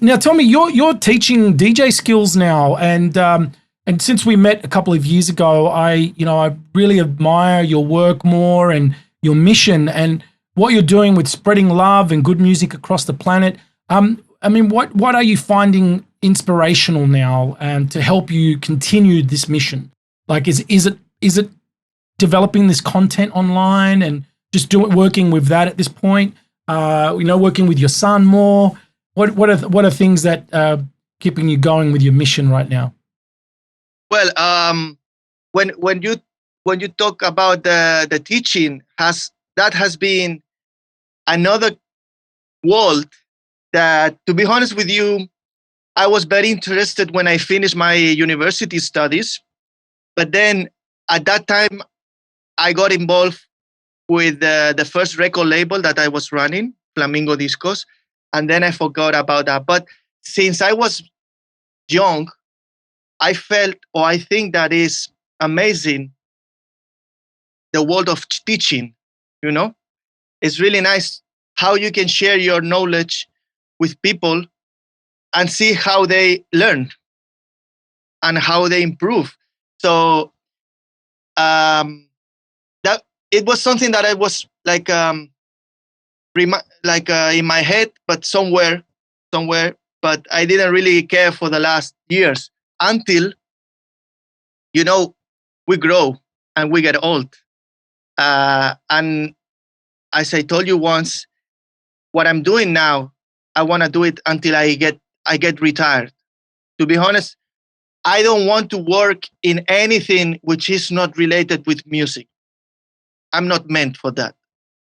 Now, tell me, you're teaching DJ skills now, and since we met a couple of years ago, I really admire your work more and your mission and what you're doing with spreading love and good music across the planet. I mean, what are you finding inspirational now, to help you continue this mission? Like, is it developing this content online and just working with that at this point? Working with your son more. What are things that are keeping you going with your mission right now? Well, when you talk about the teaching, has been another world that, to be honest with you, I was very interested when I finished my university studies. But then at that time, I got involved with the first record label that I was running, Flamingo Discos, and then I forgot about that. But since I was young, I think that is amazing, the world of teaching. It's really nice how you can share your knowledge with people and see how they learn and how they improve. So that it was something that I was like in my head, but somewhere, but I didn't really care for the last years until, we grow and we get old. And as I told you once, what I'm doing now, I want to do it until I get retired. To be honest, I don't want to work in anything which is not related with music. I'm not meant for that.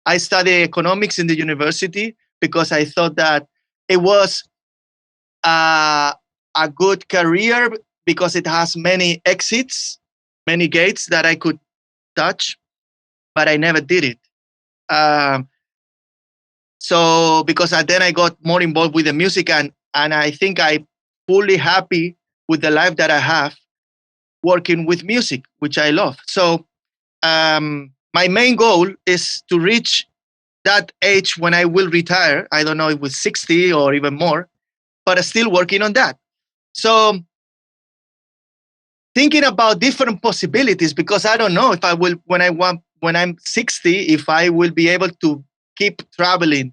I studied economics in the university because I thought that it was a good career because it has many exits, many gates that I could touch, but I never did it. So because then I got more involved with the music, and I think I'm fully happy with the life that I have working with music, which I love. So my main goal is to reach that age when I will retire. I don't know if it was 60 or even more, but I'm still working on that. So thinking about different possibilities, because I don't know if I will, when I'm 60, if I will be able to keep traveling,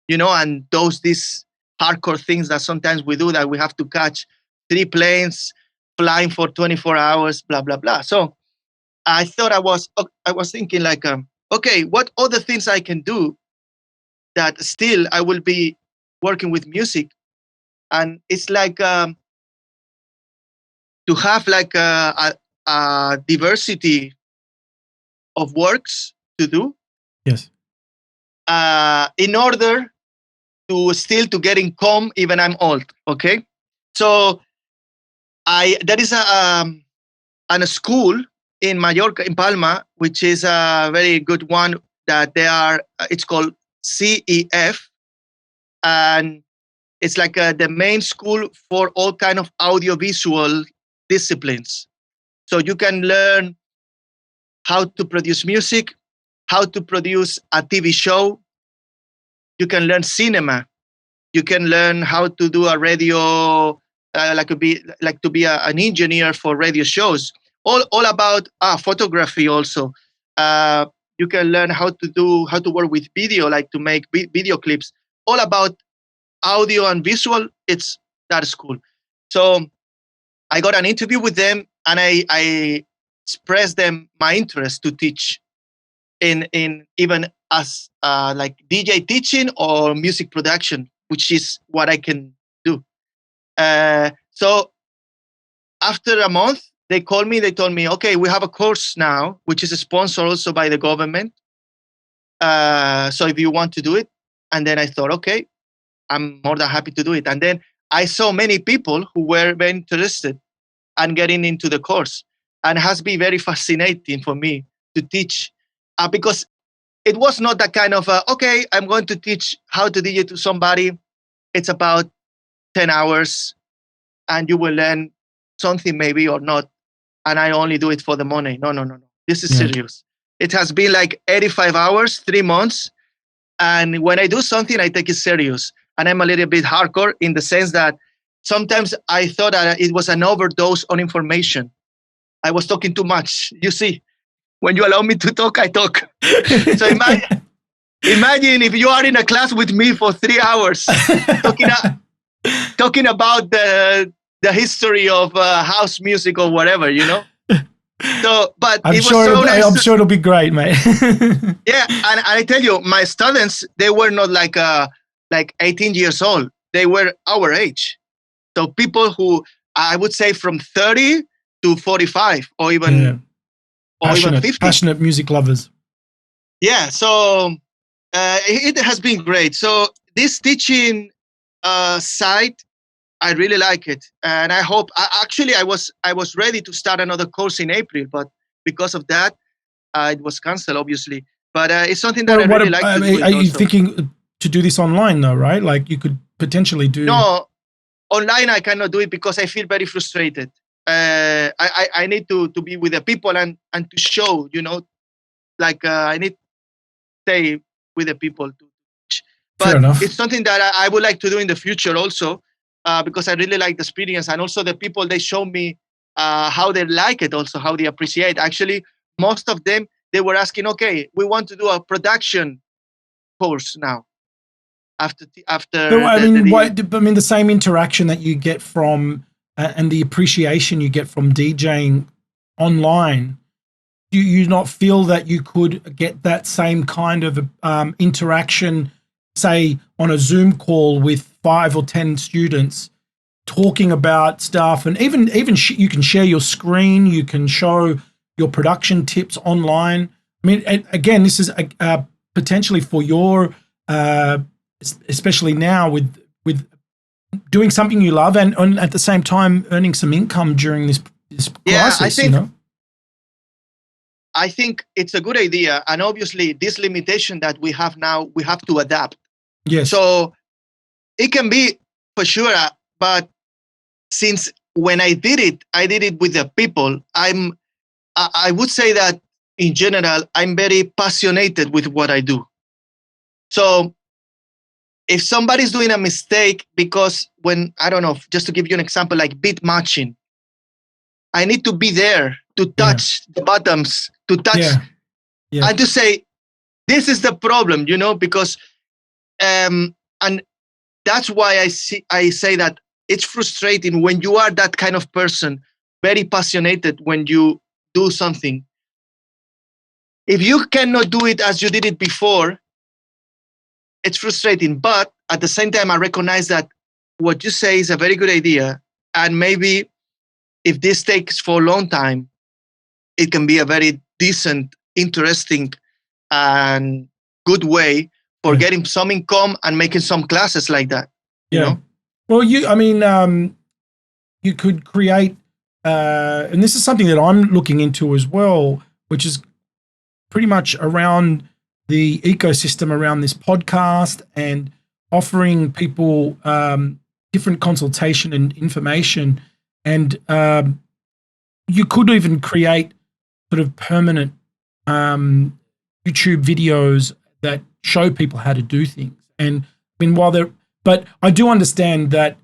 and these hardcore things that sometimes we do, that we have to catch 3 planes, flying for 24 hours, blah, blah, blah. So I thought I was thinking like, okay, what other things I can do that still I will be working with music? And it's like to have like a diversity of works to do. Yes. In order to get income even I'm old. Okay. So there is a school in Mallorca, in Palma, which is a very good one that it's called CEF. And it's like the main school for all kind of audiovisual disciplines. So you can learn how to produce music, how to produce a TV show. You can learn cinema. You can learn how to do a radio, to be an engineer for radio shows. All about photography also. You can learn how to work with video, like to make video clips. All about audio and visual. It's that school. So I got an interview with them, and I expressed them my interest to teach in even as like DJ teaching or music production, which is what I can do. So after a month, they called me. They told me, okay, we have a course now, which is sponsored also by the government. So if you want to do it. And then I thought, okay, I'm more than happy to do it. And then I saw many people who were very interested and getting into the course. And it has been very fascinating for me to teach because it was not that kind of, okay, I'm going to teach how to DJ to somebody. It's about 10 hours and you will learn something maybe or not. And I only do it for the money. No. This is serious. It has been like 85 hours, 3 months. And when I do something, I take it serious. and I'm a little bit hardcore in the sense that sometimes I thought that it was an overdose on information. I was talking too much. You see, when you allow me to talk, I talk. So imagine if you are in a class with me for 3 hours talking about the history of house music or whatever, you know. So, but I'm it was sure so nice. I'm sure it'll be great, mate. Yeah, and I tell you, my students, they were not like 18 years old. They were our age. So people who I would say from 30 to 45, or even 50. Passionate music lovers. Yeah, so it has been great. So this teaching side, I really like it, and I hope. Actually, I was ready to start another course in April, but because of that, it was cancelled, obviously. But it's something that I really like to do. Are you thinking to do this online though, right? Like you could potentially do. No, online I cannot do it because I feel very frustrated. I need to be with the people and to show, you know, like I need to stay with the people to teach. But it's something that I would like to do in the future also, because I really like the experience, and also the people, they show me how they like it, also how they appreciate. Actually, most of them, they were asking, okay, we want to do a production course now. After the same interaction that you get from and the appreciation you get from DJing online, do you not feel that you could get that same kind of interaction, say on a Zoom call with 5 or 10 students talking about stuff, and even you can share your screen, you can show your production tips online? I mean, again, this is potentially for your especially now with doing something you love and at the same time earning some income during this crisis, I think it's a good idea. And obviously this limitation that we have now, we have to adapt. Yes. So it can be for sure, but since when I did it with the people, I would say that in general, I'm very passionate with what I do. So if somebody's doing a mistake, because when, I don't know, just to give you an example, like beat matching, I need to be there to touch the buttons, to touch and to say, this is the problem, you know, because, and that's why I say that it's frustrating when you are that kind of person, very passionate when you do something. If you cannot do it as you did it before, it's frustrating. But at the same time, I recognize that what you say is a very good idea. And maybe if this takes for a long time, it can be a very decent, interesting, and good way for getting some income and making some classes like that. You know? Well, you could create, and this is something that I'm looking into as well, which is pretty much around the ecosystem around this podcast and offering people different consultation and information. And you could even create sort of permanent YouTube videos that show people how to do things. And I mean, but I do understand that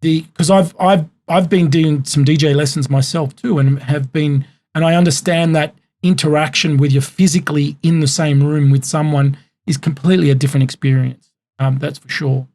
because I've been doing some DJ lessons myself too, and I understand that interaction with you physically in the same room with someone is completely a different experience. That's for sure.